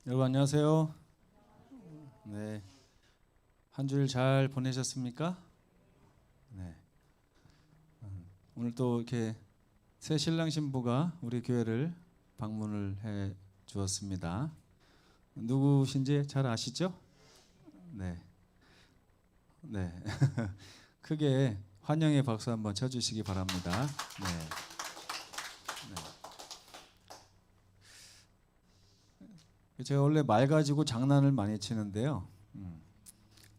여러분 안녕하세요. 네, 한 주일 잘 보내셨습니까? 네, 오늘 또 이렇게 새 신랑 신부가 우리 교회를 방문을 해 주었습니다. 누구신지 잘 아시죠? 네, 네, 크게 환영의 박수 한번 쳐주시기 바랍니다. 네. 제가 원래 말 가지고 장난을 많이 치는데요.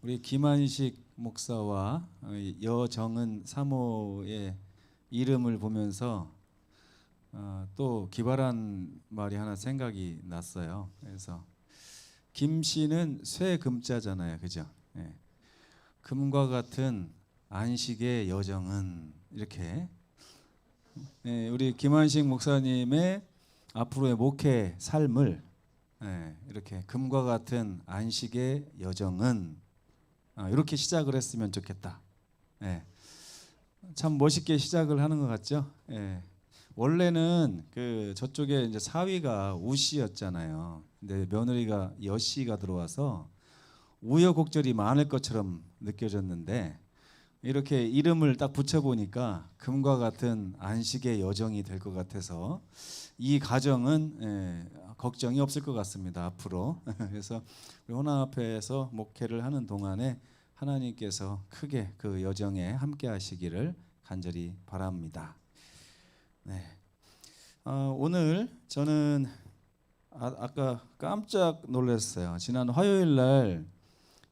우리 김한식 목사와 여정은 사모의 이름을 보면서 또 기발한 말이 하나 생각이 났어요. 그래서 김 씨는 쇠금자잖아요, 그죠? 예. 금과 같은 안식의 여정은 이렇게 우리 김한식 목사님의 앞으로의 목회 삶을 이렇게 금과 같은 안식의 여정은 이렇게 시작을 했으면 좋겠다. 참 멋있게 시작을 하는 것 같죠. 원래는 그 저쪽에 이제 사위가 우씨였잖아요. 근데 며느리가 여씨가 들어와서 우여곡절이 많을 것처럼 느껴졌는데 이렇게 이름을 딱 붙여보니까 금과 같은 안식의 여정이 될 것 같아서 이 가정은 걱정이 없을 것 같습니다. 앞으로. 그래서 우리 혼합회에서 목회를 하는 동안에 하나님께서 크게 그 여정에 함께 하시기를 간절히 바랍니다. 네. 오늘 저는 아까 깜짝 놀랐어요. 지난 화요일 날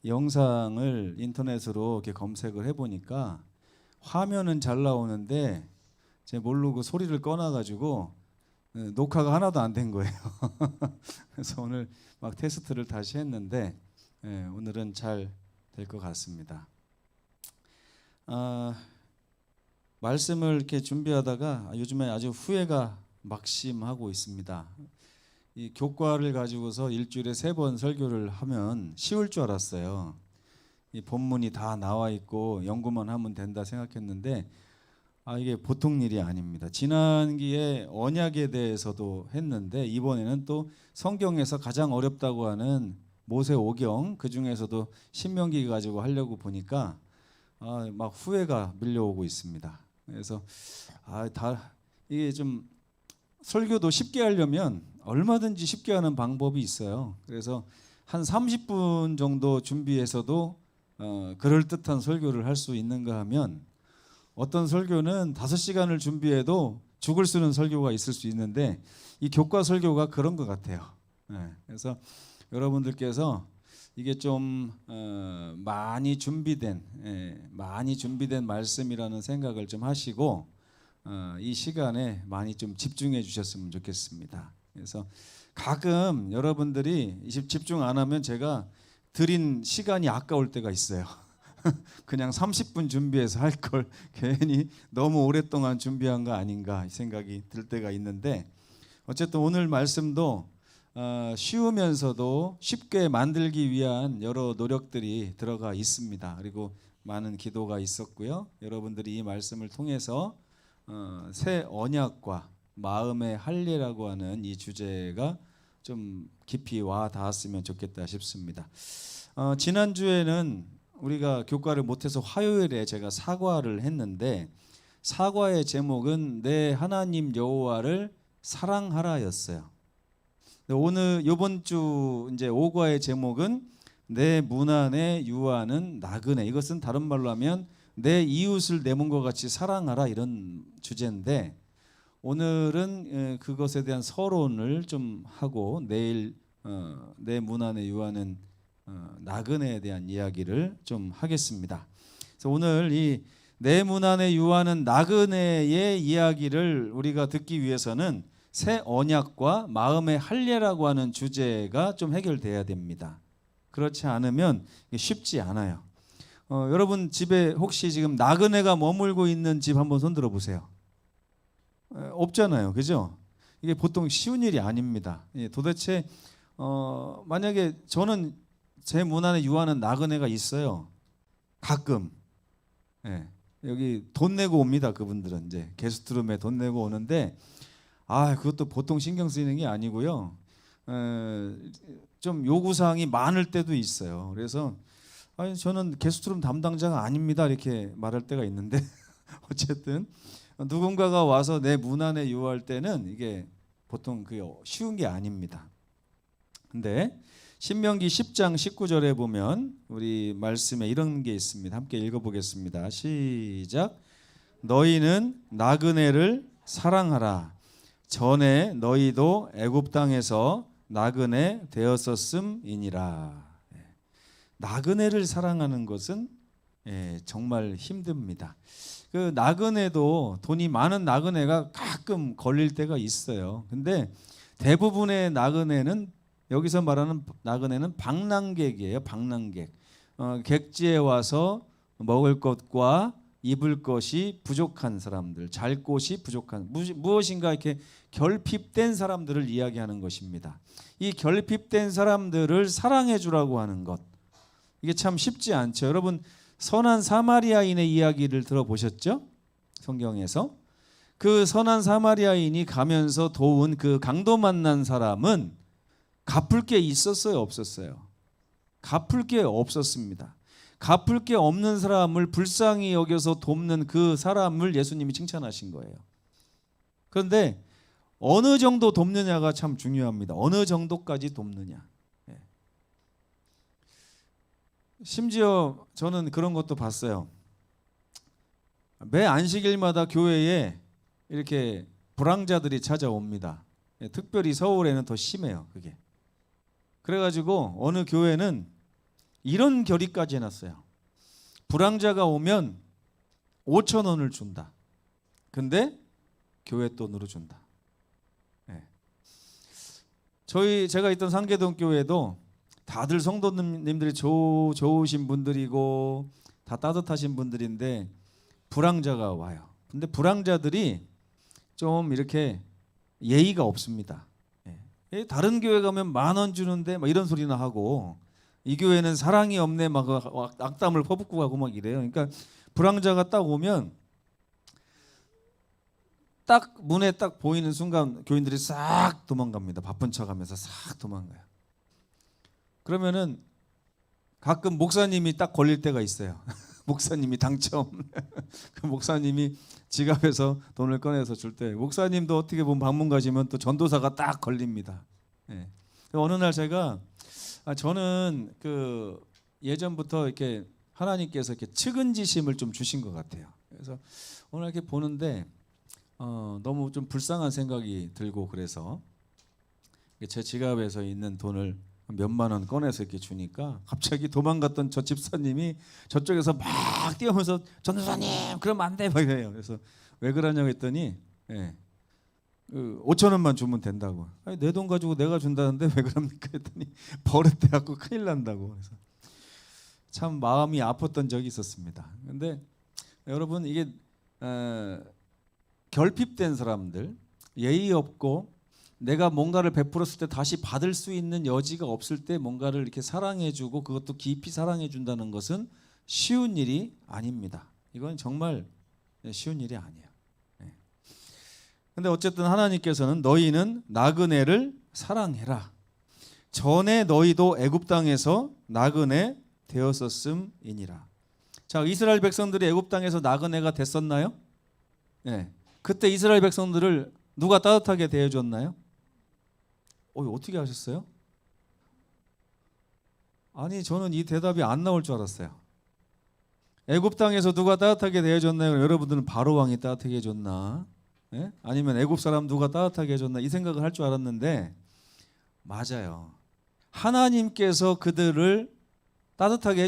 영상을 인터넷으로 이렇게 검색을 해보니까 화면은 잘 나오는데 제가 모르고 소리를 꺼놔가지고 녹화가 하나도 안 된 거예요. 그래서 오늘 막 테스트를 다시 했는데 오늘은 잘 될 것 같습니다. 말씀을 이렇게 준비하다가 요즘에 아주 후회가 막심하고 있습니다. 이 교과를 가지고서 일주일에 3번 설교를 하면 쉬울 줄 알았어요. 이 본문이 다 나와 있고 연구만 하면 된다 생각했는데 이게 보통 일이 아닙니다. 지난기에 언약에 대해서도 했는데 이번에는 또 성경에서 가장 어렵다고 하는 모세오경, 그 중에서도 신명기 가지고 하려고 보니까 막 후회가 밀려오고 있습니다. 그래서 이게 좀 설교도 쉽게 하려면 얼마든지 쉽게 하는 방법이 있어요. 그래서 한 30분 정도 준비해서도 그럴듯한 설교를 할 수 있는가 하면 어떤 설교는 5시간을 준비해도 죽을 쓰는 설교가 있을 수 있는데 이 교과 설교가 그런 것 같아요. 그래서 여러분들께서 이게 좀 많이 준비된 말씀이라는 생각을 좀 하시고 이 시간에 많이 좀 집중해 주셨으면 좋겠습니다. 그래서 가끔 여러분들이 집중 안 하면 제가 드린 시간이 아까울 때가 있어요. 그냥 30분 준비해서 할 걸 괜히 너무 오랫동안 준비한 거 아닌가 이 생각이 들 때가 있는데 어쨌든 오늘 말씀도 쉬우면서도 쉽게 만들기 위한 여러 노력들이 들어가 있습니다. 그리고 많은 기도가 있었고요. 여러분들이 이 말씀을 통해서 새 언약과 마음의 할례라고 하는 이 주제가 좀 깊이 와 닿았으면 좋겠다 싶습니다. 지난주에는 우리가 교과를 못해서 화요일에 제가 사과를 했는데 사과의 제목은 내 하나님 여호와를 사랑하라였어요. 오늘 이번 주 이제 5과의 제목은 내 문 안에 유하는 나그네. 이것은 다른 말로 하면 내 이웃을 내 몸과 같이 사랑하라 이런 주제인데 오늘은 그것에 대한 서론을 좀 하고 내일 내 문 안에 유하는 나그네에 대한 이야기를 좀 하겠습니다. 그래서 오늘 이 내 문 안에 유하는 나그네의 이야기를 우리가 듣기 위해서는 새 언약과 마음의 할례라고 하는 주제가 좀 해결돼야 됩니다. 그렇지 않으면 쉽지 않아요. 여러분 집에 혹시 지금 나그네가 머물고 있는 집 한번 손 들어 보세요. 없잖아요, 그죠? 이게 보통 쉬운 일이 아닙니다. 도대체 만약에 저는 제 문 안에 유하는 나그네가 있어요. 가끔 여기 돈 내고 옵니다. 그분들은 이제 게스트룸에 돈 내고 오는데 그것도 보통 신경 쓰이는 게 아니고요. 좀 요구사항이 많을 때도 있어요. 그래서 아니 저는 게스트룸 담당자가 아닙니다 이렇게 말할 때가 있는데 어쨌든 누군가가 와서 내 문 안에 요할 때는 이게 보통 그 쉬운 게 아닙니다. 근데 신명기 10장 19절에 보면 우리 말씀에 이런 게 있습니다. 함께 읽어보겠습니다. 시작. 너희는 나그네를 사랑하라. 전에 너희도 애굽 땅에서 나그네 되었었음이니라. 나그네를 사랑하는 것은 정말 힘듭니다. 그 나그네도 돈이 많은 나그네가 가끔 걸릴 때가 있어요. 근데 대부분의 나그네는 여기서 말하는 나그네는 방랑객이에요. 방랑객. 객지에 와서 먹을 것과 입을 것이 부족한 사람들, 잘 곳이 부족한 무엇인가 이렇게 결핍된 사람들을 이야기하는 것입니다. 이 결핍된 사람들을 사랑해 주라고 하는 것. 이게 참 쉽지 않죠. 여러분 선한 사마리아인의 이야기를 들어보셨죠? 성경에서 그 선한 사마리아인이 가면서 도운 그 강도 만난 사람은 갚을 게 있었어요, 없었어요? 갚을 게 없었습니다. 갚을 게 없는 사람을 불쌍히 여겨서 돕는 그 사람을 예수님이 칭찬하신 거예요. 그런데 어느 정도 돕느냐가 참 중요합니다. 어느 정도까지 돕느냐. 심지어 저는 그런 것도 봤어요. 매 안식일마다 교회에 이렇게 불황자들이 찾아옵니다. 특별히 서울에는 더 심해요, 그게. 그래가지고 어느 교회는 이런 결의까지 해놨어요. 불황자가 오면 5,000원을 준다. 근데 교회 돈으로 준다. 제가 있던 상계동 교회도 다들 성도님들이 좋으신 분들이고 다 따뜻하신 분들인데 불황자가 와요. 근데 불황자들이 좀 이렇게 예의가 없습니다. 다른 교회 가면 10,000원 주는데 막 이런 소리나 하고 이 교회는 사랑이 없네 막 악담을 퍼붓고 가고 막 이래요. 그러니까 불황자가 딱 오면 딱 문에 딱 보이는 순간 교인들이 싹 도망갑니다. 바쁜 척하면서 싹 도망가요. 그러면은 가끔 목사님이 딱 걸릴 때가 있어요. 목사님이 당첨. 그 목사님이 지갑에서 돈을 꺼내서 줄 때 목사님도 어떻게 보면 방문 가시면 또 전도사가 딱 걸립니다. 어느 날 제가 저는 그 예전부터 이렇게 하나님께서 이렇게 측은지심을 좀 주신 것 같아요. 그래서 오늘 이렇게 보는데 너무 좀 불쌍한 생각이 들고 그래서 제 지갑에서 있는 돈을 몇만 원 꺼내서 이렇게 주니까 갑자기 도망갔던 저 집사님이 저쪽에서 막 뛰어오면서 전도사님 그러면 안 돼 막 이래요. 그래서 왜 그러냐고 했더니 5,000원만 주면 된다고. 내 돈 가지고 내가 준다는데 왜 그럽니까 했더니 버릇돼갖고 큰일 난다고. 그래서 참 마음이 아팠던 적이 있었습니다. 근데 여러분 이게 결핍된 사람들, 예의 없고 내가 뭔가를 베풀었을 때 다시 받을 수 있는 여지가 없을 때 뭔가를 이렇게 사랑해주고 그것도 깊이 사랑해준다는 것은 쉬운 일이 아닙니다. 이건 정말 쉬운 일이 아니에요. 근데 어쨌든 하나님께서는 너희는 나그네를 사랑해라. 전에 너희도 애굽 땅에서 나그네 되었었음이니라. 자, 이스라엘 백성들이 애굽 땅에서 나그네가 됐었나요? 네. 그때 이스라엘 백성들을 누가 따뜻하게 대해줬나요? 어떻게 하셨어요? 아니 저는 이 대답이 안 나올 줄 알았어요. 애굽 땅에서 누가 따뜻하게 대해줬나요? 여러분들은 바로 왕이 따뜻하게 해줬나? 아니면 애굽 사람 누가 따뜻하게 해줬나? 이 생각을 할 줄 알았는데 맞아요. 하나님께서 그들을 따뜻하게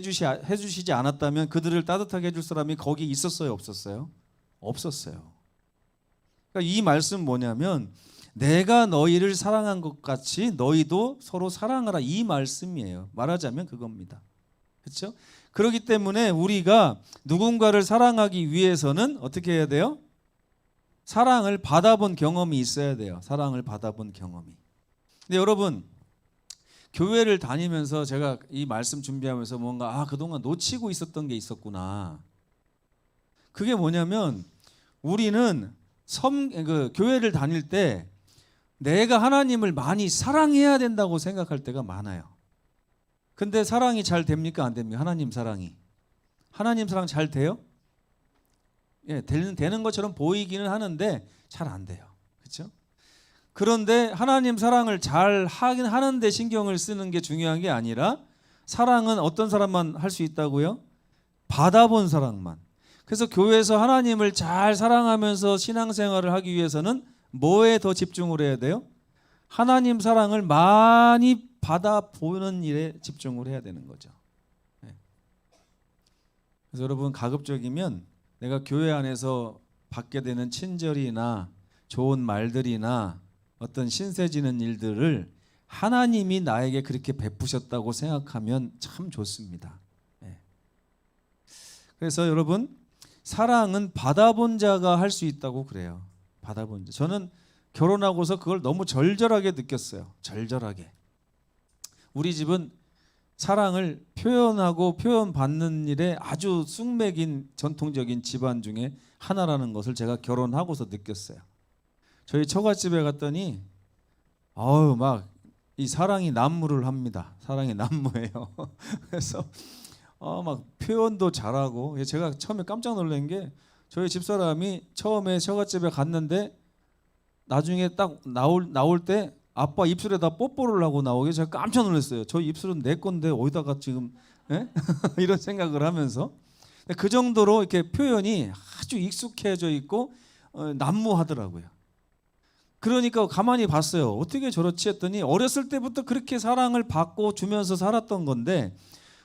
해주시지 않았다면 그들을 따뜻하게 해줄 사람이 거기 있었어요? 없었어요? 없었어요. 그러니까 이 말씀 뭐냐면 내가 너희를 사랑한 것 같이 너희도 서로 사랑하라 이 말씀이에요. 말하자면 그겁니다. 그렇죠? 그렇기 때문에 우리가 누군가를 사랑하기 위해서는 어떻게 해야 돼요? 사랑을 받아본 경험이 있어야 돼요. 사랑을 받아본 경험이. 근데 여러분 교회를 다니면서 제가 이 말씀 준비하면서 뭔가 그동안 놓치고 있었던 게 있었구나. 그게 뭐냐면 우리는 교회를 다닐 때 내가 하나님을 많이 사랑해야 된다고 생각할 때가 많아요. 근데 사랑이 잘 됩니까? 안 됩니까? 하나님 사랑이. 하나님 사랑 잘 돼요? 예, 되는 것처럼 보이기는 하는데 잘 안 돼요. 그렇죠? 그런데 하나님 사랑을 잘 하긴 하는데 신경을 쓰는 게 중요한 게 아니라 사랑은 어떤 사람만 할 수 있다고요? 받아본 사람만. 그래서 교회에서 하나님을 잘 사랑하면서 신앙생활을 하기 위해서는 뭐에 더 집중을 해야 돼요? 하나님 사랑을 많이 받아보는 일에 집중을 해야 되는 거죠. 그래서 여러분 가급적이면 내가 교회 안에서 받게 되는 친절이나 좋은 말들이나 어떤 신세지는 일들을 하나님이 나에게 그렇게 베푸셨다고 생각하면 참 좋습니다. 그래서 여러분 사랑은 받아본 자가 할 수 있다고 그래요. 받아본 자. 저는 결혼하고서 그걸 너무 절절하게 느꼈어요. 절절하게. 우리 집은 사랑을 표현하고 표현받는 일에 아주 쑥맥인 전통적인 집안 중에 하나라는 것을 제가 결혼하고서 느꼈어요. 저희 처갓집에 갔더니 막 이 사랑이 난무를 합니다. 사랑이 난무해요. 그래서 막 표현도 잘하고 제가 처음에 깜짝 놀란 게 저희 집사람이 처음에 처갓집에 갔는데 나중에 딱 나올 때 아빠 입술에다 뽀뽀를 하고 나오게 제가 깜짝 놀랐어요. 저 입술은 내 건데 어디다가 지금 이런 생각을 하면서 그 정도로 이렇게 표현이 아주 익숙해져 있고 난무하더라고요. 그러니까 가만히 봤어요. 어떻게 저렇지 했더니 어렸을 때부터 그렇게 사랑을 받고 주면서 살았던 건데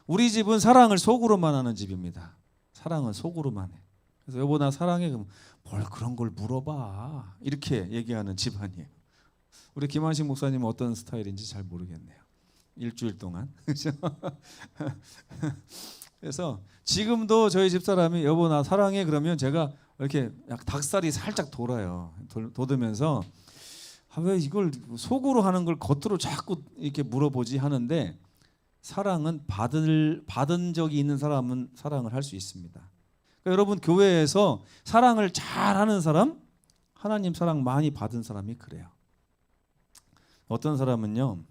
우리 집은 사랑을 속으로만 하는 집입니다. 사랑은 속으로만 해. 그래서 여보 나 사랑해 그러면 뭘 그런 걸 물어봐 이렇게 얘기하는 집안이에요. 우리 김한식 목사님은 어떤 스타일인지 잘 모르겠네요. 일주일 동안. 그래서 지금도 저희 집사람이 여보 나 사랑해 그러면 제가 이렇게 약 닭살이 살짝 돌아요. 돋으면서 왜 이걸 속으로 하는 걸 겉으로 자꾸 이렇게 물어보지 하는데 사랑은 받은 적이 있는 사람은 사랑을 할 수 있습니다. 그러니까 여러분 교회에서 사랑을 잘하는 사람, 하나님 사랑 많이 받은 사람이 그래요. 어떤 사람은요,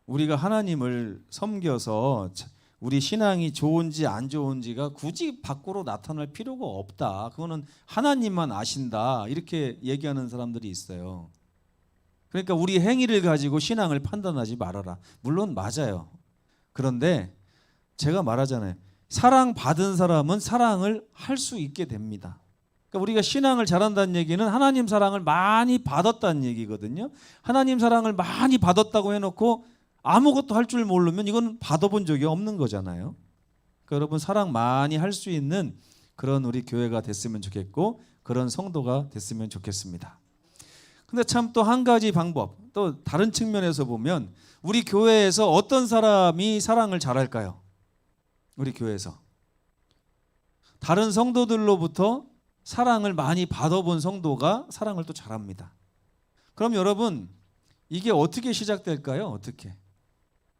우리가 하나님을 섬겨서 우리 신앙이 좋은지 안 좋은지가 굳이 밖으로 나타날 필요가 없다. 그거는 하나님만 아신다. 이렇게 얘기하는 사람들이 있어요. 그러니까 우리 행위를 가지고 신앙을 판단하지 말아라. 물론 맞아요. 그런데 제가 말하잖아요. 사랑받은 사람은 사랑을 할 수 있게 됩니다. 그러니까 우리가 신앙을 잘한다는 얘기는 하나님 사랑을 많이 받았다는 얘기거든요. 하나님 사랑을 많이 받았다고 해놓고 아무것도 할 줄 모르면 이건 받아본 적이 없는 거잖아요. 그러니까 여러분 사랑 많이 할 수 있는 그런 우리 교회가 됐으면 좋겠고 그런 성도가 됐으면 좋겠습니다. 근데 참 또 한 가지 방법, 또 다른 측면에서 보면 우리 교회에서 어떤 사람이 사랑을 잘할까요? 우리 교회에서 다른 성도들로부터 사랑을 많이 받아본 성도가 사랑을 또 잘합니다. 그럼 여러분 이게 어떻게 시작될까요? 어떻게?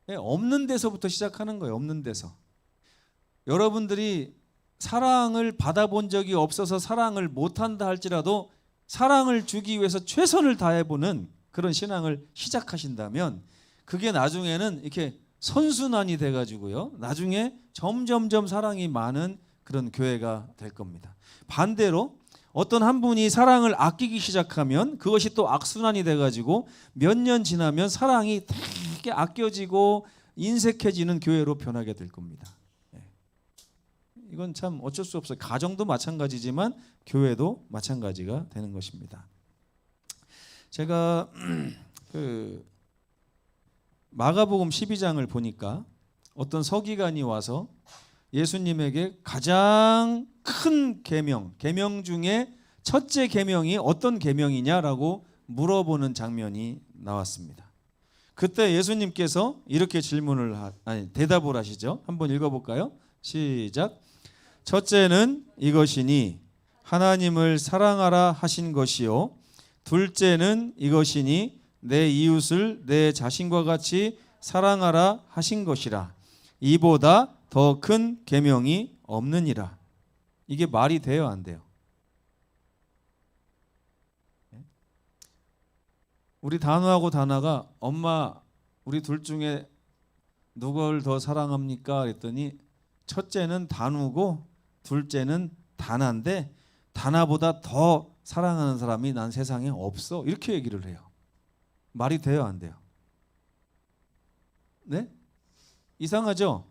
없는 데서부터 시작하는 거예요. 없는 데서. 여러분들이 사랑을 받아본 적이 없어서 사랑을 못한다 할지라도 사랑을 주기 위해서 최선을 다해보는 그런 신앙을 시작하신다면 그게 나중에는 이렇게 선순환이 돼가지고요. 나중에 점점점 사랑이 많은 그런 교회가 될 겁니다. 반대로 어떤 한 분이 사랑을 아끼기 시작하면 그것이 또 악순환이 돼가지고 몇 년 지나면 사랑이 되게 아껴지고 인색해지는 교회로 변하게 될 겁니다. 이건 참 어쩔 수 없어요. 가정도 마찬가지지만 교회도 마찬가지가 되는 것입니다. 제가 마가복음 12장을 보니까 어떤 서기관이 와서 예수님에게 가장 큰 계명 중에 첫째 계명이 어떤 계명이냐라고 물어보는 장면이 나왔습니다. 그때 예수님께서 이렇게 대답을 하시죠. 한번 읽어볼까요? 시작. 첫째는 이것이니 하나님을 사랑하라 하신 것이요 둘째는 이것이니 내 이웃을 내 자신과 같이 사랑하라 하신 것이라. 이보다 더 큰 계명이 없느니라. 이게 말이 돼요, 안 돼요? 우리 단우하고 다나가 엄마 우리 둘 중에 누굴 더 사랑합니까? 그랬더니 첫째는 단우고 둘째는 다나인데 다나보다 더 사랑하는 사람이 난 세상에 없어. 이렇게 얘기를 해요. 말이 돼요, 안 돼요? 네? 이상하죠?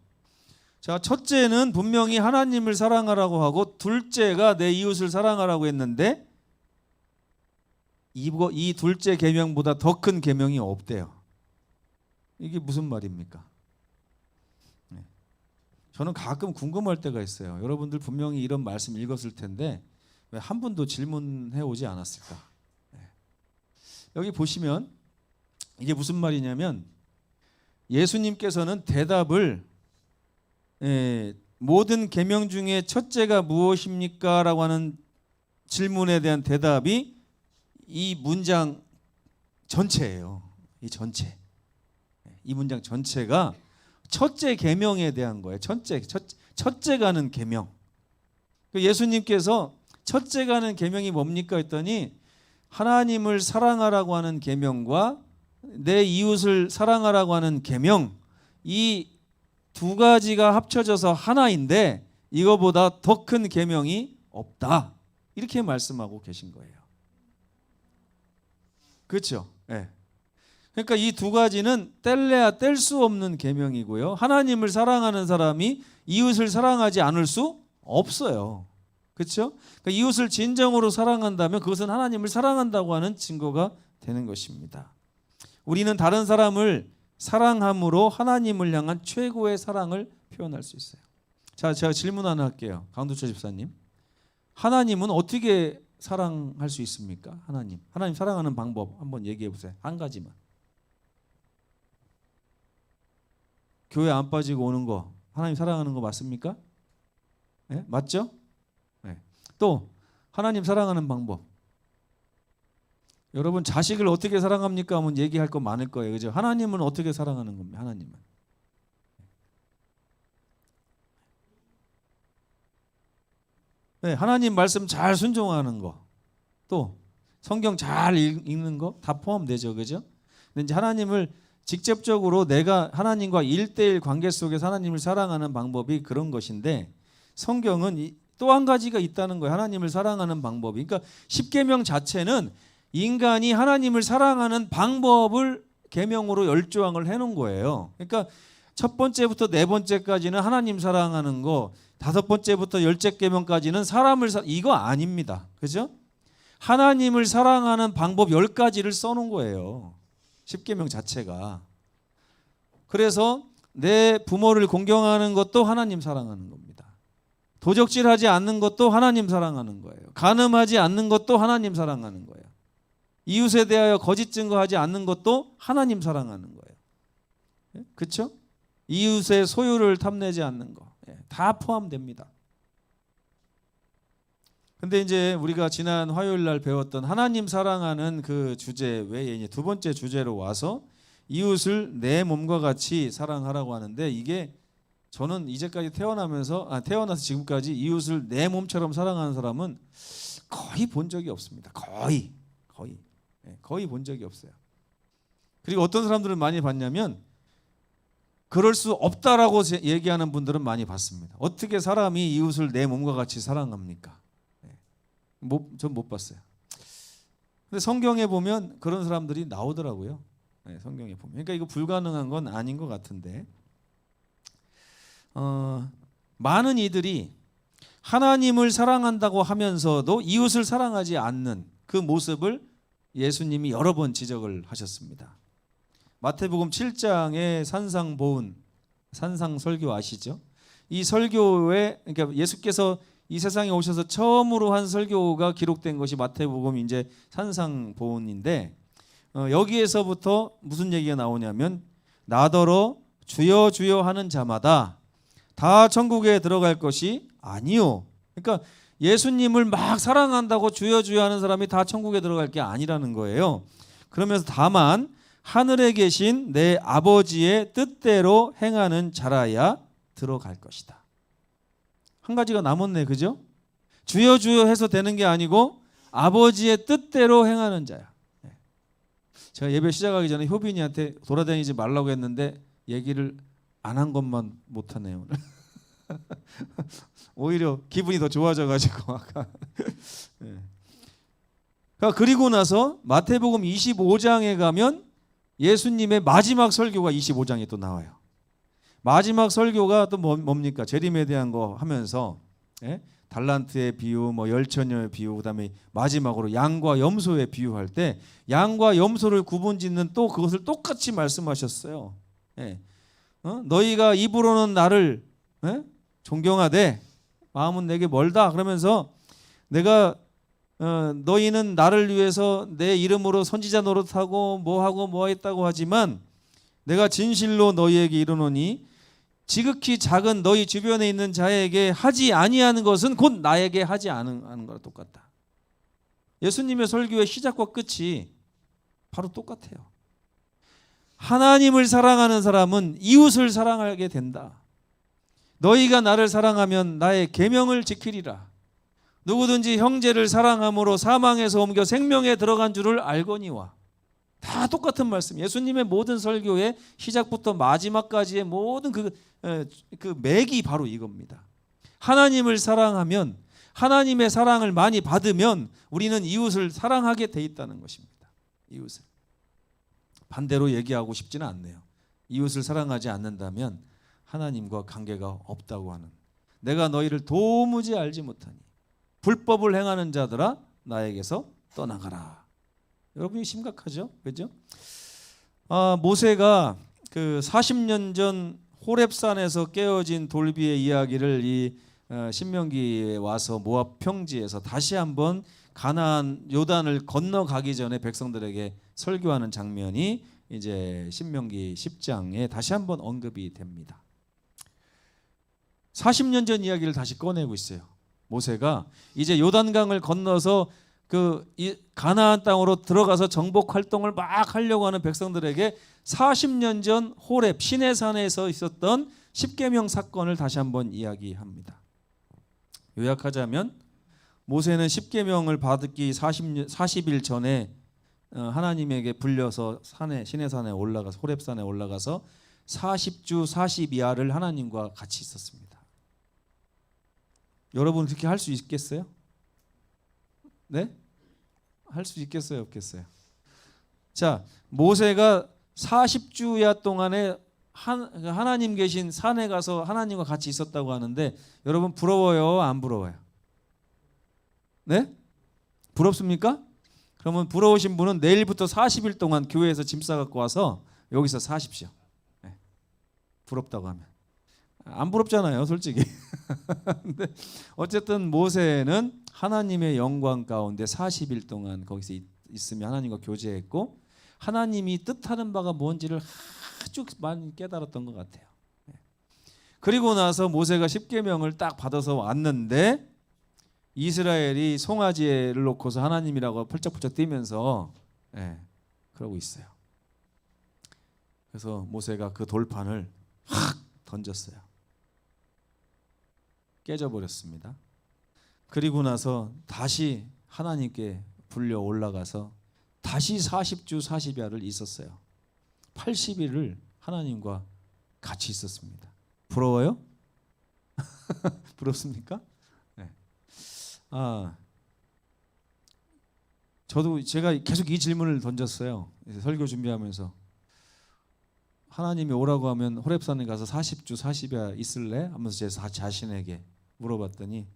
자, 첫째는 분명히 하나님을 사랑하라고 하고 둘째가 내 이웃을 사랑하라고 했는데 이 둘째 계명보다 더 큰 계명이 없대요. 이게 무슨 말입니까? 네. 저는 가끔 궁금할 때가 있어요. 여러분들 분명히 이런 말씀 읽었을 텐데 왜 한 분도 질문해 오지 않았을까? 네. 여기 보시면 이게 무슨 말이냐면 예수님께서는 대답을 모든 계명 중에 첫째가 무엇입니까? 라고 하는 질문에 대한 대답이 이 문장 전체예요. 이 전체. 이 문장 전체가 첫째 계명에 대한 거예요. 첫째가 하는 계명. 예수님께서 첫째가 하는 계명이 뭡니까 했더니 하나님을 사랑하라고 하는 계명과 내 이웃을 사랑하라고 하는 계명, 이 두 가지가 합쳐져서 하나인데 이거보다 더 큰 계명이 없다. 이렇게 말씀하고 계신 거예요. 그렇죠? 네. 그러니까 이 두 가지는 뗄래야 뗄 수 없는 계명이고요. 하나님을 사랑하는 사람이 이웃을 사랑하지 않을 수 없어요. 그렇죠? 그러니까 이웃을 진정으로 사랑한다면 그것은 하나님을 사랑한다고 하는 증거가 되는 것입니다. 우리는 다른 사람을 사랑함으로 하나님을 향한 최고의 사랑을 표현할 수 있어요. 자, 제가 질문 하나 할게요. 강두철 집사님. 하나님은 어떻게 사랑할 수 있습니까? 하나님 사랑하는 방법 한번 얘기해 보세요. 한 가지만. 교회 안 빠지고 오는 거 하나님 사랑하는 거 맞습니까? 네? 맞죠? 네. 또 하나님 사랑하는 방법. 여러분 자식을 어떻게 사랑합니까? 하면 얘기할 거 많을 거예요. 그죠? 하나님은 어떻게 사랑하는 겁니까? 하나님은. 네, 하나님 말씀 잘 순종하는 거. 또 성경 잘 읽는 거 다 포함되죠. 그죠? 근데 이제 하나님을 직접적으로 내가 하나님과 1대1 관계 속에서 하나님을 사랑하는 방법이 그런 것인데 성경은 또 한 가지가 있다는 거예요. 하나님을 사랑하는 방법이. 그러니까 십계명 자체는 인간이 하나님을 사랑하는 방법을 계명으로 10조항을 해놓은 거예요. 그러니까 첫 번째부터 네 번째까지는 하나님 사랑하는 거, 다섯 번째부터 10째 계명까지는 사람을 이거 아닙니다. 그죠? 하나님을 사랑하는 방법 10가지를 써놓은 거예요. 십계명 자체가. 그래서 내 부모를 공경하는 것도 하나님 사랑하는 겁니다. 도적질하지 않는 것도 하나님 사랑하는 거예요. 간음하지 않는 것도 하나님 사랑하는 거예요. 이웃에 대하여 거짓 증거하지 않는 것도 하나님 사랑하는 거예요. 그렇죠? 이웃의 소유를 탐내지 않는 거 다 포함됩니다. 근데 이제 우리가 지난 화요일 날 배웠던 하나님 사랑하는 그 주제 외에 이제 두 번째 주제로 와서 이웃을 내 몸과 같이 사랑하라고 하는데 이게 저는 이제까지 태어나서 지금까지 이웃을 내 몸처럼 사랑하는 사람은 거의 본 적이 없습니다. 거의 본 적이 없어요. 그리고 어떤 사람들은 많이 봤냐면 그럴 수 없다라고 얘기하는 분들은 많이 봤습니다. 어떻게 사람이 이웃을 내 몸과 같이 사랑합니까? 전 못 봤어요. 근데 성경에 보면 그런 사람들이 나오더라고요. 성경에 보면. 그러니까 이거 불가능한 건 아닌 것 같은데 많은 이들이 하나님을 사랑한다고 하면서도 이웃을 사랑하지 않는 그 모습을 예수님이 여러 번 지적을 하셨습니다. 마태복음 7장의 산상보훈, 산상설교 아시죠? 이 설교에 그러니까 예수께서 이 세상에 오셔서 처음으로 한 설교가 기록된 것이 마태복음 이제 산상보훈인데 여기에서부터 무슨 얘기가 나오냐면 나더러 주여 주여 하는 자마다 다 천국에 들어갈 것이 아니요. 그러니까 예수님을 막 사랑한다고 주여 주여 하는 사람이 다 천국에 들어갈 게 아니라는 거예요. 그러면서 다만 하늘에 계신 내 아버지의 뜻대로 행하는 자라야 들어갈 것이다. 한 가지가 남았네, 그죠? 주여 주여 해서 되는 게 아니고 아버지의 뜻대로 행하는 자야. 제가 예배 시작하기 전에 효빈이한테 돌아다니지 말라고 했는데 얘기를 안 한 것만 못하네요. 오히려 기분이 더 좋아져가지고 아까. 네. 그리고 나서 마태복음 25장에 가면 예수님의 마지막 설교가 25장에 또 나와요. 마지막 설교가 또 뭡니까? 재림에 대한 거 하면서 달란트의 비유, 뭐 열처녀의 비유, 그다음에 마지막으로 양과 염소의 비유할 때 양과 염소를 구분짓는 또 그것을 똑같이 말씀하셨어요. 너희가 입으로는 나를 존경하되 마음은 내게 멀다. 그러면서 내가 너희는 나를 위해서 내 이름으로 선지자 노릇하고 뭐하고 뭐했다고 하지만 내가 진실로 너희에게 이르노니 지극히 작은 너희 주변에 있는 자에게 하지 아니하는 것은 곧 나에게 하지 않은 거랑 똑같다. 예수님의 설교의 시작과 끝이 바로 똑같아요. 하나님을 사랑하는 사람은 이웃을 사랑하게 된다. 너희가 나를 사랑하면 나의 계명을 지키리라. 누구든지 형제를 사랑함으로 사망에서 옮겨 생명에 들어간 줄을 알거니와. 다 똑같은 말씀. 예수님의 모든 설교의 시작부터 마지막까지의 모든 그 맥이 바로 이겁니다. 하나님을 사랑하면, 하나님의 사랑을 많이 받으면 우리는 이웃을 사랑하게 돼 있다는 것입니다. 이웃을. 반대로 얘기하고 싶지는 않네요. 이웃을 사랑하지 않는다면 하나님과 관계가 없다고 하는. 내가 너희를 도무지 알지 못하니 불법을 행하는 자들아 나에게서 떠나가라. 여러분이 심각하죠, 그렇죠? 모세가 그 40년 전 호렙산에서 깨어진 돌비의 이야기를 이 신명기에 와서 모압 평지에서 다시 한번 가나안 요단을 건너가기 전에 백성들에게 설교하는 장면이 이제 신명기 10장에 다시 한번 언급이 됩니다. 40년 전 이야기를 다시 꺼내고 있어요. 모세가 이제 요단강을 건너서 그 가나안 땅으로 들어가서 정복 활동을 막 하려고 하는 백성들에게 40년 전 호렙 시내산에서 있었던 십계명 사건을 다시 한번 이야기합니다. 요약하자면 모세는 십계명을 받기 40일 전에 하나님에게 불려서 시내산에 올라가서 호렙산에 올라가서 40주 40야를 하나님과 같이 있었습니다. 여러분 그렇게 할 수 있겠어요? 네? 할 수 있겠어요, 없겠어요? 자, 모세가 40주야 동안에 하나님 계신 산에 가서 하나님과 같이 있었다고 하는데 여러분 부러워요, 안 부러워요? 네? 부럽습니까? 그러면 부러우신 분은 내일부터 40일 동안 교회에서 짐 싸갖고 와서 여기서 사십시오. 네. 부럽다고 하면. 안 부럽잖아요, 솔직히. 근데 어쨌든 모세는 하나님의 영광 가운데 40일 동안 거기서 있으며 하나님과 교제했고 하나님이 뜻하는 바가 뭔지를 아주 많이 깨달았던 것 같아요. 그리고 나서 모세가 십계명을 딱 받아서 왔는데 이스라엘이 송아지를 놓고서 하나님이라고 펄쩍펄쩍 뛰면서 그러고 있어요. 그래서 모세가 그 돌판을 확 던졌어요. 깨져버렸습니다. 그리고 나서 다시 하나님께 불려 올라가서 다시 40주 40야를 있었어요. 80일을 하나님과 같이 있었습니다. 부러워요? 부럽습니까? 네. 저도 제가 계속 이 질문을 던졌어요. 설교 준비하면서 하나님이 오라고 하면 호렙산에 가서 40주 40야 있을래? 하면서 제 자신에게 물어봤더니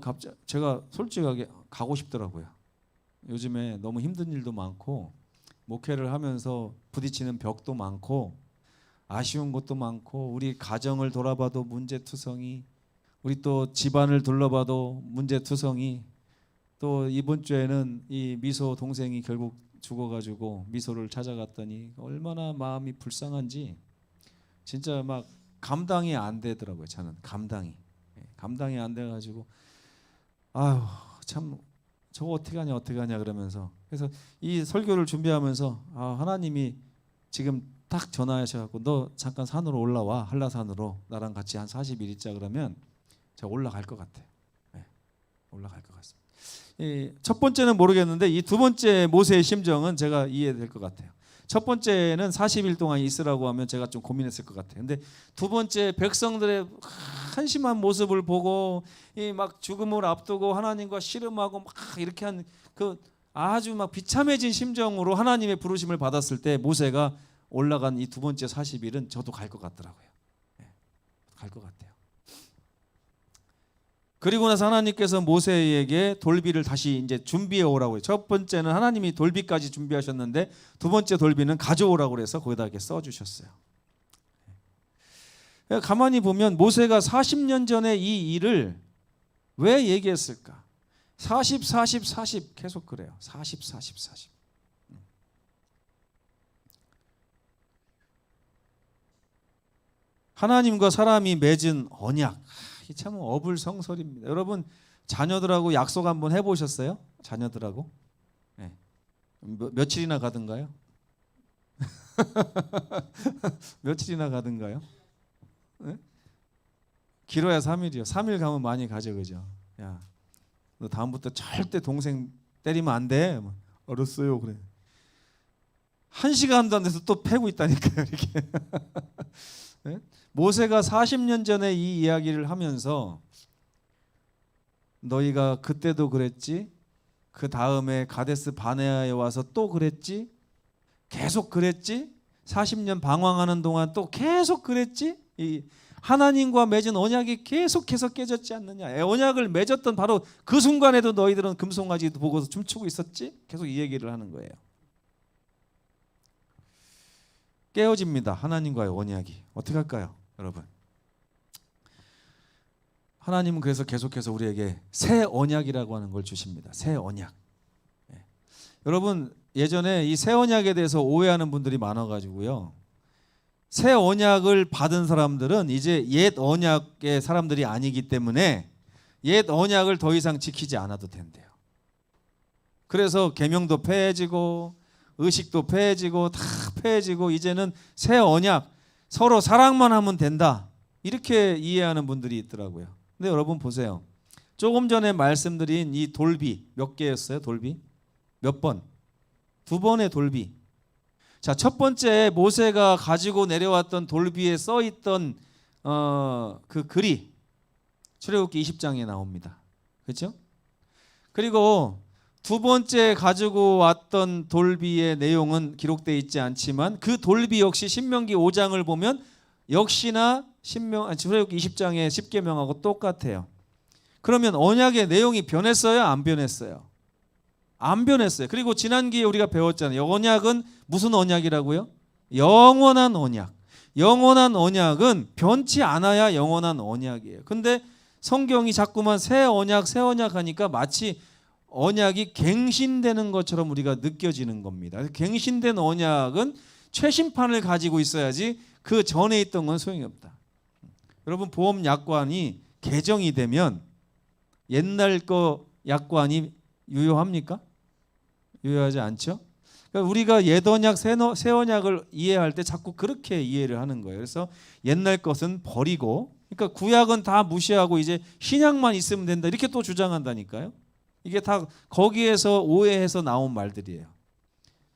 갑자기 제가 솔직하게 가고 싶더라고요. 요즘에 너무 힘든 일도 많고 목회를 하면서 부딪히는 벽도 많고 아쉬운 것도 많고 우리 가정을 돌아봐도 문제투성이, 우리 또 집안을 둘러봐도 문제투성이, 또 이번 주에는 이 미소 동생이 결국 죽어가지고 미소를 찾아갔더니 얼마나 마음이 불쌍한지 진짜 막 감당이 안 되더라고요. 저는 감당이 안 돼가지고 아유 참 저거 어떻게 하냐 그러면서, 그래서 이 설교를 준비하면서 하나님이 지금 딱 전화하셔갖고 너 잠깐 산으로 올라와, 한라산으로 나랑 같이 한 40일 있자 그러면 제가 올라갈 것 같아요. 올라갈 것 같습니다. 첫 번째는 모르겠는데 이 두 번째 모세의 심정은 제가 이해될 것 같아요. 첫 번째는 40일 동안 있으라고 하면 제가 좀 고민했을 것 같아요. 근데 두 번째 백성들의 한심한 모습을 보고 막 죽음을 앞두고 하나님과 씨름하고 막 이렇게 한 그 아주 막 비참해진 심정으로 하나님의 부르심을 받았을 때 모세가 올라간 이 두 번째 40일은 저도 갈 것 같더라고요. 갈 것 같아요. 그리고 나서 하나님께서 모세에게 돌비를 다시 이제 준비해 오라고 해요. 첫 번째는 하나님이 돌비까지 준비하셨는데 두 번째 돌비는 가져오라고 해서 거기다 이렇게 써 주셨어요. 가만히 보면 모세가 40년 전에 이 일을 왜 얘기했을까? 40, 40, 40 계속 그래요. 40, 40, 40. 하나님과 사람이 맺은 언약. 참 어불성설입니다. 여러분 자녀들하고 약속 한번 해보셨어요? 자녀들하고? 네. 며칠이나 가든가요? 며칠이나 가든가요? 네? 길어야 3일이요. 3일 가면 많이 가죠, 그죠? 야, 너 다음부터 절대 동생 때리면 안 돼. 알았어요, 그래. 1시간도 안 돼서 또 패고 있다니까요, 이렇게. 네? 모세가 40년 전에 이 이야기를 하면서 너희가 그때도 그랬지, 그 다음에 가데스 바네아에 와서 또 그랬지, 계속 그랬지, 40년 방황하는 동안 또 계속 그랬지, 이 하나님과 맺은 언약이 계속해서 깨졌지 않느냐. 언약을 맺었던 바로 그 순간에도 너희들은 금송아지 보고서 춤추고 있었지. 계속 이 얘기를 하는 거예요. 깨어집니다. 하나님과의 언약이. 어떻게 할까요, 여러분? 하나님은 그래서 계속해서 우리에게 새 언약이라고 하는 걸 주십니다. 새 언약. 여러분 예전에 이 새 언약에 대해서 오해하는 분들이 많아가지고요. 새 언약을 받은 사람들은 이제 옛 언약의 사람들이 아니기 때문에 옛 언약을 더 이상 지키지 않아도 된대요. 그래서 계명도 폐해지고 의식도 폐해지고 다 폐해지고 이제는 새 언약, 서로 사랑만 하면 된다, 이렇게 이해하는 분들이 있더라고요. 근데 여러분 보세요. 조금 전에 말씀드린 이 돌비 몇 개였어요? 돌비 몇 번? 2번의 돌비. 자, 첫 번째 모세가 가지고 내려왔던 돌비에 써 있던 그 글이 출애굽기 20장에 나옵니다. 그렇죠? 그리고 두 번째 가지고 왔던 돌비의 내용은 기록되어 있지 않지만 그 돌비 역시 신명기 5장을 보면 역시나 출애굽기 20장의 10계명하고 똑같아요. 그러면 언약의 내용이 변했어요? 안 변했어요? 안 변했어요. 그리고 지난 기회에 우리가 배웠잖아요. 언약은 무슨 언약이라고요? 영원한 언약. 영원한 언약은 변치 않아야 영원한 언약이에요. 근데 성경이 자꾸만 새 언약 하니까 마치 언약이 갱신되는 것처럼 우리가 느껴지는 겁니다. 갱신된 언약은 최신판을 가지고 있어야지 그 전에 있던 건 소용이 없다. 여러분 보험 약관이 개정이 되면 옛날 거 약관이 유효합니까? 유효하지 않죠? 그러니까 우리가 옛 언약, 새 언약을 이해할 때 자꾸 그렇게 이해를 하는 거예요. 그래서 옛날 것은 버리고, 그러니까 구약은 다 무시하고 이제 신약만 있으면 된다, 이렇게 또 주장한다니까요. 이게 다 거기에서 오해해서 나온 말들이에요.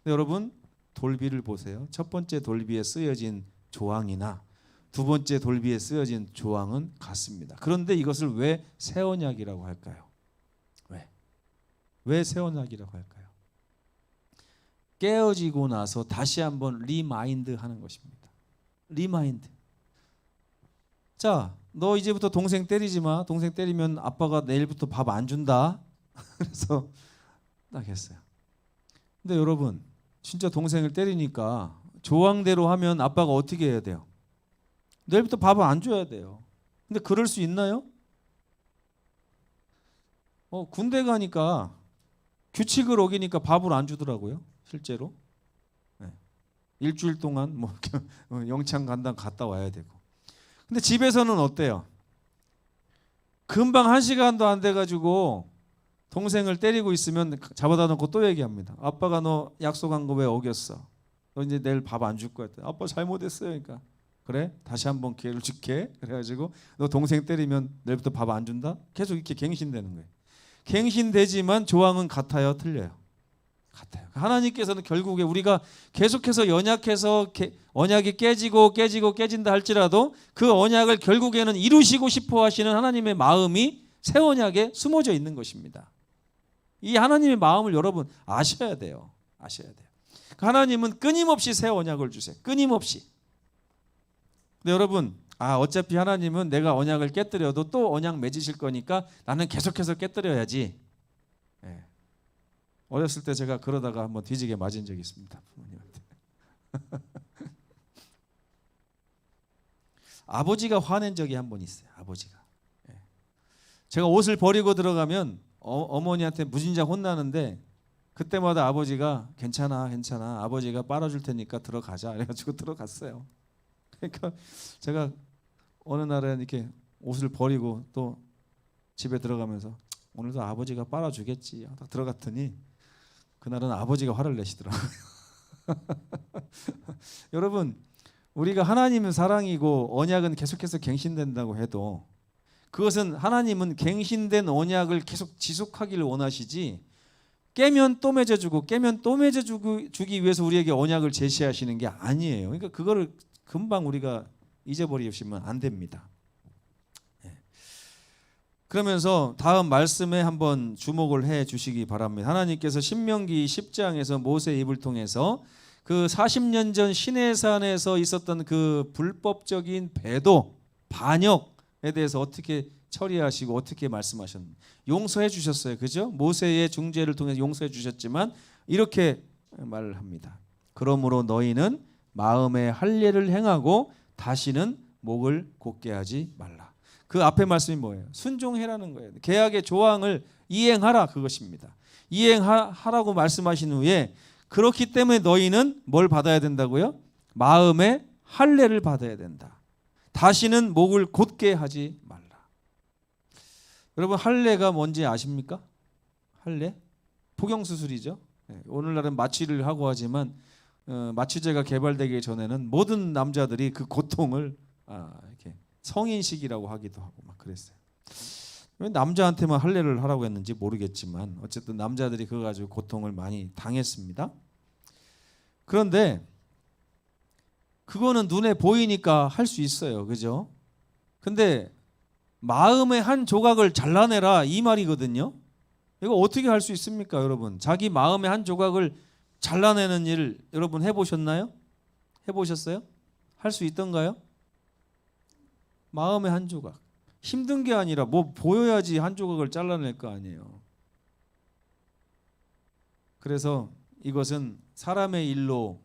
근데 여러분 돌비를 보세요. 첫 번째 돌비에 쓰여진 조항이나 두 번째 돌비에 쓰여진 조항은 같습니다. 그런데 이것을 왜 새 언약이라고 할까요? 왜 새 언약이라고 할까요? 깨어지고 나서 다시 한번 리마인드 하는 것입니다. 리마인드. 자, 너 이제부터 동생 때리지 마. 동생 때리면 아빠가 내일부터 밥 안 준다. 그래서 딱 했어요. 근데 여러분 진짜 동생을 때리니까 조항대로 하면 아빠가 어떻게 해야 돼요? 내일부터 밥을 안 줘야 돼요. 근데 그럴 수 있나요? 군대 가니까 규칙을 어기니까 밥을 안 주더라고요. 실제로. 네. 일주일 동안 뭐 영창 간다 갔다 와야 되고. 근데 집에서는 어때요? 금방 1시간도 안 돼가지고 동생을 때리고 있으면 잡아다 놓고 또 얘기합니다. 아빠가 너 약속한 거 왜 어겼어? 너 이제 내일 밥 안 줄 거야. 아빠 잘못했어요. 그러니까 그래? 다시 한번 기회를 줄게. 그래가지고 너 동생 때리면 내일부터 밥 안 준다? 계속 이렇게 갱신되는 거예요. 갱신되지만 조항은 같아요, 틀려요? 같아요. 하나님께서는 결국에 우리가 계속해서 연약해서 언약이 깨진다 할지라도 그 언약을 결국에는 이루시고 싶어 하시는 하나님의 마음이 새 언약에 숨어져 있는 것입니다. 이 하나님의 마음을 여러분 아셔야 돼요. 아셔야 돼요. 하나님은 끊임없이 새 언약을 주세요. 끊임없이. 근데 여러분, 어차피 하나님은 내가 언약을 깨뜨려도 또 언약 맺으실 거니까 나는 계속해서 깨뜨려야지. 네. 어렸을 때 제가 그러다가 한번 뒤지게 맞은 적이 있습니다, 부모님한테. 아버지가 화낸 적이 한 번 있어요. 아버지가. 네. 제가 옷을 버리고 들어가면 어머니한테 무진장 혼나는데 그때마다 아버지가 괜찮아 아버지가 빨아줄 테니까 들어가자 그래가지고 들어갔어요. 그러니까 제가 어느 날은 이렇게 옷을 버리고 또 집에 들어가면서 오늘도 아버지가 빨아주겠지 딱 들어갔더니 그날은 아버지가 화를 내시더라고요. 여러분, 우리가 하나님은 사랑이고 언약은 계속해서 갱신된다고 해도 그것은 하나님은 갱신된 언약을 계속 지속하기를 원하시지 깨면 또 맺어주고 깨면 또 맺어주기 위해서 우리에게 언약을 제시하시는 게 아니에요. 그러니까 그거를 금방 우리가 잊어버리시면 안 됩니다. 그러면서 다음 말씀에 한번 주목을 해 주시기 바랍니다. 하나님께서 신명기 10장에서 모세 입을 통해서 그 40년 전 시내산에서 있었던 그 불법적인 배도 반역에 대해서 어떻게 처리하시고 어떻게 말씀하셨는지 용서해 주셨어요. 그죠? 모세의 중재를 통해서 용서해 주셨지만 이렇게 말을 합니다. 그러므로 너희는 마음의 할례를 행하고 다시는 목을 곧게 하지 말라. 그 앞에 말씀이 뭐예요? 순종해라는 거예요. 계약의 조항을 이행하라, 그것입니다. 이행하라고 말씀하신 후에 그렇기 때문에 너희는 뭘 받아야 된다고요? 마음의 할례를 받아야 된다. 다시는 목을 곧게 하지 말라. 여러분, 할례가 뭔지 아십니까? 할례? 포경수술이죠. 오늘날은 마취를 하고 하지만 마취제가 개발되기 전에는 모든 남자들이 그 고통을 이렇게 성인식이라고 하기도 하고 막 그랬어요. 왜 남자한테만 할례를 하라고 했는지 모르겠지만 어쨌든 남자들이 그거 가지고 고통을 많이 당했습니다. 그런데 그거는 눈에 보이니까 할 수 있어요. 그죠? 근데 마음의 한 조각을 잘라내라 이 말이거든요. 이거 어떻게 할 수 있습니까, 여러분? 자기 마음의 한 조각을 잘라내는 일 여러분 해보셨나요? 해보셨어요? 할 수 있던가요? 마음의 한 조각. 힘든 게 아니라 뭐 보여야지 한 조각을 잘라낼 거 아니에요. 그래서 이것은 사람의 일로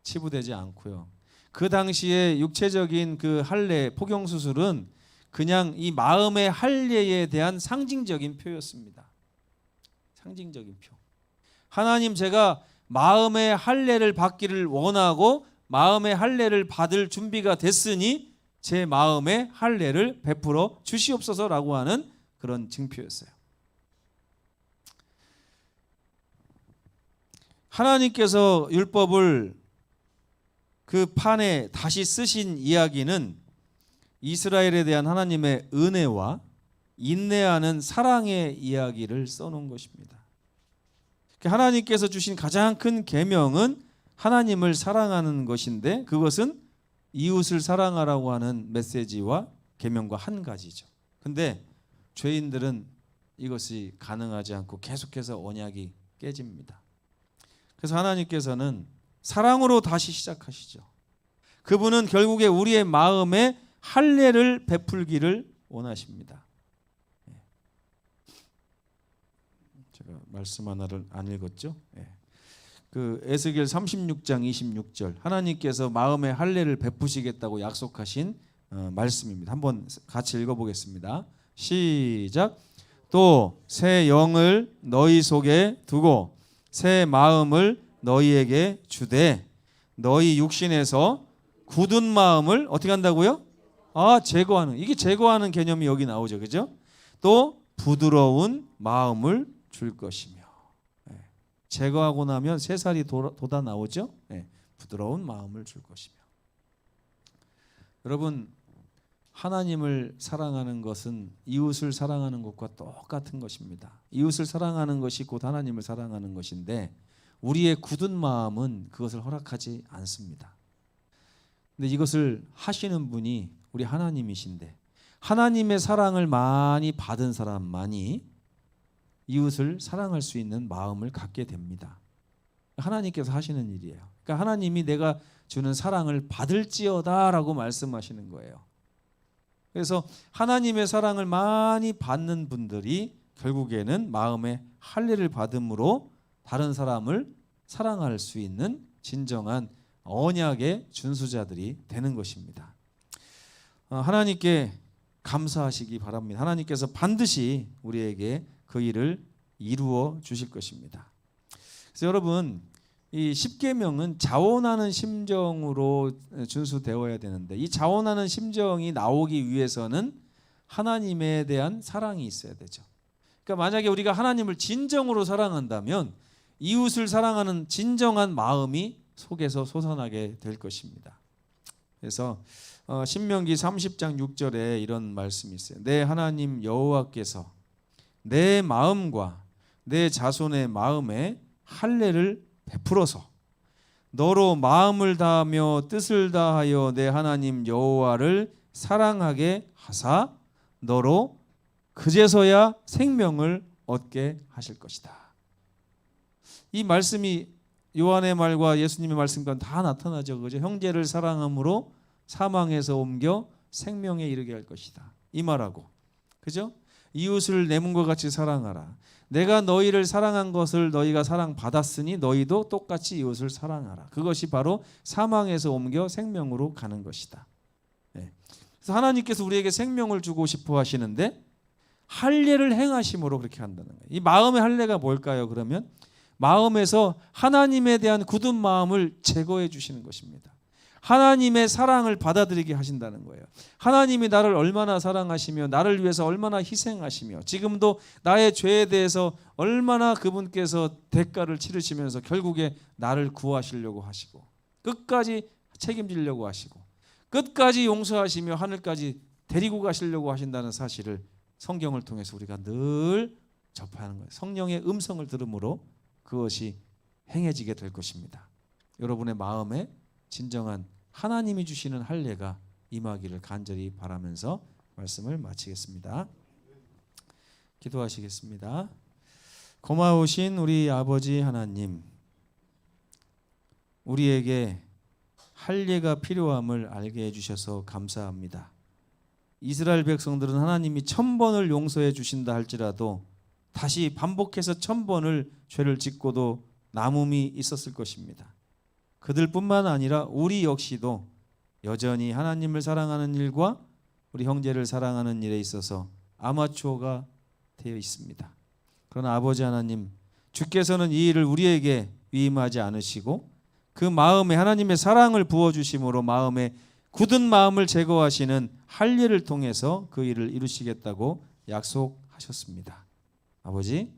치부되지 않고요. 그 당시에 육체적인 그 할례, 포경수술은 그냥 이 마음의 할례에 대한 상징적인 표였습니다. 상징적인 표. 하나님, 제가 마음의 할례를 받기를 원하고 마음의 할례를 받을 준비가 됐으니 제 마음의 할례를 베풀어 주시옵소서라고 하는 그런 징표였어요. 하나님께서 율법을 그 판에 다시 쓰신 이야기는 이스라엘에 대한 하나님의 은혜와 인내하는 사랑의 이야기를 써놓은 것입니다. 하나님께서 주신 가장 큰 계명은 하나님을 사랑하는 것인데 그것은 이웃을 사랑하라고 하는 메시지와 계명과 한 가지죠. 근데 죄인들은 이것이 가능하지 않고 계속해서 언약이 깨집니다. 그래서 하나님께서는 사랑으로 다시 시작하시죠. 그분은 결국에 우리의 마음에 할례를 베풀기를 원하십니다. 제가 말씀 하나를 안 읽었죠? 그 에스겔 36장 26절 하나님께서 마음의 할례를 베푸시겠다고 약속하신 말씀입니다. 한번 같이 읽어보겠습니다. 시작. 또 새 영을 너희 속에 두고 새 마음을 너희에게 주되 너희 육신에서 굳은 마음을 어떻게 한다고요? 제거하는. 이게 제거하는 개념이 여기 나오죠. 그죠? 또 부드러운 마음을 줄 것이며. 제거하고 나면 새살이 돋아 나오죠. 부드러운 마음을 줄 것이며. 여러분, 하나님을 사랑하는 것은 이웃을 사랑하는 것과 똑같은 것입니다. 이웃을 사랑하는 것이 곧 하나님을 사랑하는 것인데 우리의 굳은 마음은 그것을 허락하지 않습니다. 근데 이것을 하시는 분이 우리 하나님이신데 하나님의 사랑을 많이 받은 사람만이 이웃을 사랑할 수 있는 마음을 갖게 됩니다. 하나님께서 하시는 일이에요. 그러니까 하나님이 내가 주는 사랑을 받을지어다라고 말씀하시는 거예요. 그래서 하나님의 사랑을 많이 받는 분들이 결국에는 마음의 할례를 받음으로 다른 사람을 사랑할 수 있는 진정한 언약의 준수자들이 되는 것입니다. 하나님께 감사하시기 바랍니다. 하나님께서 반드시 우리에게 그 일을 이루어 주실 것입니다. 그래서 여러분, 이 십계명은 자원하는 심정으로 준수되어야 되는데 이 자원하는 심정이 나오기 위해서는 하나님에 대한 사랑이 있어야 되죠. 그러니까 만약에 우리가 하나님을 진정으로 사랑한다면 이웃을 사랑하는 진정한 마음이 속에서 솟아나게 될 것입니다. 그래서 신명기 30장 6절에 이런 말씀이 있어요. 내 하나님 여호와께서 내 마음과 내 자손의 마음에 할례를 베풀어서 너로 마음을 다하며 뜻을 다하여 내 하나님 여호와를 사랑하게 하사 너로 그제서야 생명을 얻게 하실 것이다. 이 말씀이 요한의 말과 예수님의 말씀과 다 나타나죠. 그죠? 형제를 사랑함으로 사망에서 옮겨 생명에 이르게 할 것이다. 이 말하고, 그죠? 이웃을 내 몸과 같이 사랑하라. 내가 너희를 사랑한 것을 너희가 사랑받았으니 너희도 똑같이 이웃을 사랑하라. 그것이 바로 사망에서 옮겨 생명으로 가는 것이다. 네. 그래서 하나님께서 우리에게 생명을 주고 싶어 하시는데 할례를 행하심으로 그렇게 한다는 거예요. 이 마음의 할례가 뭘까요? 그러면 마음에서 하나님에 대한 굳은 마음을 제거해 주시는 것입니다. 하나님의 사랑을 받아들이게 하신다는 거예요. 하나님이 나를 얼마나 사랑하시며 나를 위해서 얼마나 희생하시며 지금도 나의 죄에 대해서 얼마나 그분께서 대가를 치르시면서 결국에 나를 구하시려고 하시고 끝까지 책임지려고 하시고 끝까지 용서하시며 하늘까지 데리고 가시려고 하신다는 사실을 성경을 통해서 우리가 늘 접하는 거예요. 성령의 음성을 들음으로 그것이 행해지게 될 것입니다. 여러분의 마음에 진정한 하나님이 주시는 할례가 임하기를 간절히 바라면서 말씀을 마치겠습니다. 기도하시겠습니다. 고마우신 우리 아버지 하나님, 우리에게 할례가 필요함을 알게 해주셔서 감사합니다. 이스라엘 백성들은 하나님이 1000번을 용서해 주신다 할지라도 다시 반복해서 1000번을 죄를 짓고도 남음이 있었을 것입니다. 그들뿐만 아니라 우리 역시도 여전히 하나님을 사랑하는 일과 우리 형제를 사랑하는 일에 있어서 아마추어가 되어 있습니다. 그러나 아버지 하나님, 주께서는 이 일을 우리에게 위임하지 않으시고 그 마음에 하나님의 사랑을 부어주심으로 마음에 굳은 마음을 제거하시는 할례를 통해서 그 일을 이루시겠다고 약속하셨습니다. 아버지,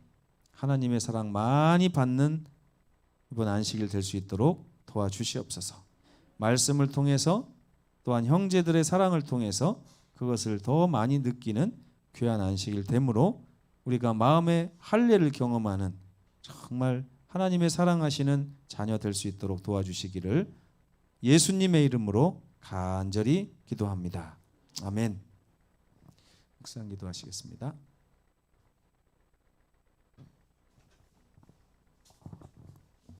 하나님의 사랑 많이 받는 이번 안식일 될 수 있도록 도와주시옵소서. 말씀을 통해서 또한 형제들의 사랑을 통해서 그것을 더 많이 느끼는 귀한 안식일 되므로 우리가 마음의 할례를 경험하는 정말 하나님의 사랑하시는 자녀 될 수 있도록 도와주시기를 예수님의 이름으로 간절히 기도합니다. 아멘. 묵상 기도하시겠습니다.